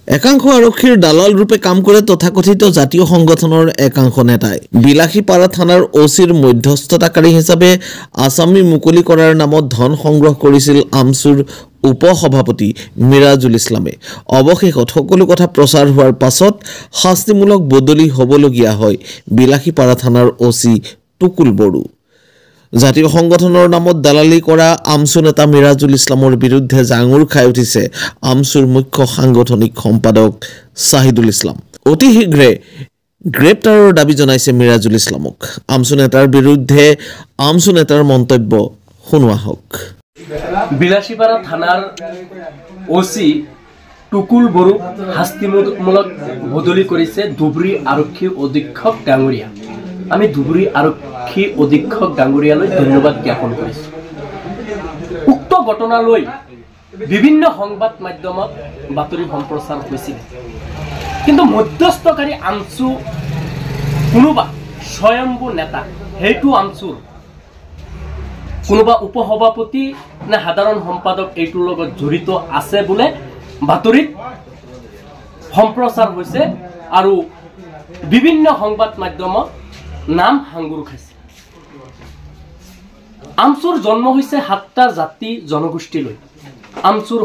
একাংশ আৰক্ষীৰ দালাল ৰূপে কাম কৰে তথাকথিত জাতীয় সংগঠনৰ একাংশ নেতাই বিলাসীপাৰা থানাৰ OCৰ মধ্যস্থতাকাৰী হিচাপে আসামী মুকলি কৰাৰ নামত ধন সংগ্ৰহ কৰিছিল আমচুৰ উপসভাপতি মিৰাজুল ইছলামে। অৱশেষত সকলো কথা প্ৰচাৰ হোৱাৰ পাছত শাস্তিমূলক বদলি হ'বলগীয়া হয় বিলাসীপাৰা থানাৰ OC টুকুল বড়ো। জাতীয় সংগঠনৰ নামত দালালি কৰা আমচু নেতা মিৰাজুল ইছলামৰ বিৰুদ্ধে জাঙুৰ খাই উঠিছে আমচুৰ মুখ্য সাংগঠনিক সম্পাদক চাহিদুল ইছলাম। অতি শীঘ্ৰে গ্ৰেপ্তাৰৰ দাবী জনাইছে মিৰাজুল ইছলামক। আমচু নেতাৰ বিৰুদ্ধে আমচু নেতাৰ মন্তব্য শুনোৱা হওক। বিলাসীপাৰা থানাৰ OC টুকুল বড়ো শাস্তিমূলক বদলি কৰিছে ধুবুৰী আৰক্ষী অধীক্ষক ডাঙৰীয়া। আমি ধুবুৰী আৰক্ষী অধীক্ষক ডাঙৰীয়ালৈ ধন্যবাদ জ্ঞাপন কৰিছোঁ। উক্ত ঘটনালৈ বিভিন্ন সংবাদ মাধ্যমত বাতৰি সম্প্ৰচাৰ হৈছিল, কিন্তু মধ্যস্থকাৰী আমচু কোনোবা স্বয়ম্ভু নেতা, সেইটো আমচুৰ কোনোবা উপসভাপতি নে সাধাৰণ সম্পাদক এইটোৰ লগত জড়িত আছে বোলে বাতৰিত সম্প্ৰচাৰ হৈছে আৰু বিভিন্ন সংবাদ মাধ্যমত নাম হাংগুৰ খাইছে। আমচুৰ জন্ম হৈছে 7টা জাতি জনগোষ্ঠীলৈ। আমচুৰ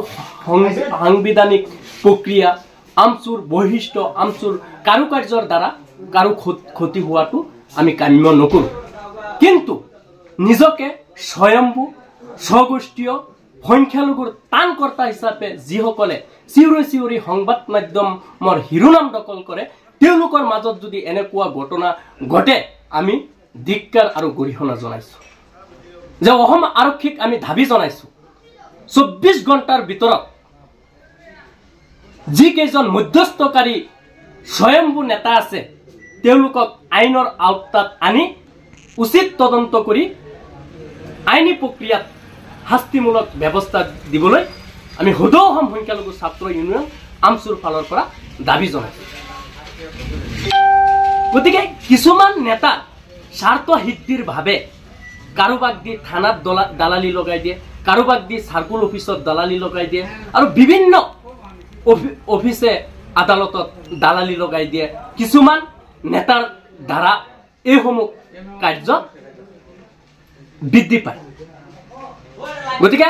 সাংবিধানিক প্ৰক্ৰিয়া, আমচুৰ বৈশিষ্ট্য, আমচুৰ কাৰুকাৰ্যৰ দ্বাৰা কাৰো ক্ষতি হোৱাটো আমি কাম্য নকৰোঁ। কিন্তু নিজকে স্বয়ম্ভু স্বগোষ্ঠীয় সংখ্যালঘুৰ টানকৰ্তা হিচাপে যিসকলে চিঞৰি চিঞৰি সংবাদ মাধ্যমৰ শিৰোনাম দখল কৰে, তেওঁলোকৰ মাজত যদি এনেকুৱা ঘটনা ঘটে আমি ধিক্কাৰ আৰু গৰিহণা জনাইছোঁ। যে অসম আৰক্ষীক আমি দাবী জনাইছোঁ 24 ঘণ্টাৰ ভিতৰত যিকেইজন মধ্যস্থকাৰী স্বয়ম্ভু নেতা আছে তেওঁলোকক আইনৰ আওতাত আনি উচিত তদন্ত কৰি আইনী প্ৰক্ৰিয়াত শাস্তিমূলক ব্যৱস্থা দিবলৈ আমি সদৌ অসম সংখ্যালঘু ছাত্ৰ ইউনিয়ন আমচুৰ ফালৰ পৰা দাবী জনাইছোঁ। গতিকে কিছুমান নেতা স্বাৰ্থ সিদ্ধিৰ ভাৱে কাৰোবাক দি থানাত দালালি লগাই দিয়ে, কাৰোবাক দি চাৰ্কুল অফিচত দালালি লগাই দিয়ে আৰু বিভিন্ন অফিচে আদালতত দালালি লগাই দিয়ে। কিছুমান নেতাৰ দ্বাৰা এইসমূহ কাৰ্য বৃদ্ধি পায়। গতিকে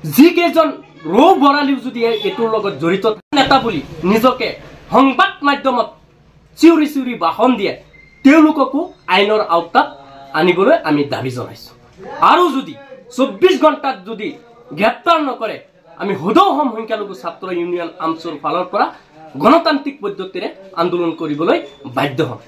যিকেইজন ৰৌ বৰালিও যদি এইটোৰ লগত জড়িত নেতা বুলি নিজকে সংবাদ মাধ্যমত চিঞৰি চিঞৰি ভাষণ দিয়ে, তেওঁলোককো আইনৰ আওতাত আনিবলৈ আমি দাবী জনাইছোঁ। আৰু যদি 24 ঘণ্টাত যদি গ্ৰেপ্তাৰ নকৰে আমি সদৌ অসম সংখ্যালঘু ছাত্ৰ ইউনিয়ন আমচুৰ ফালৰ পৰা গণতান্ত্ৰিক পদ্ধতিৰে আন্দোলন কৰিবলৈ বাধ্য হ'ম।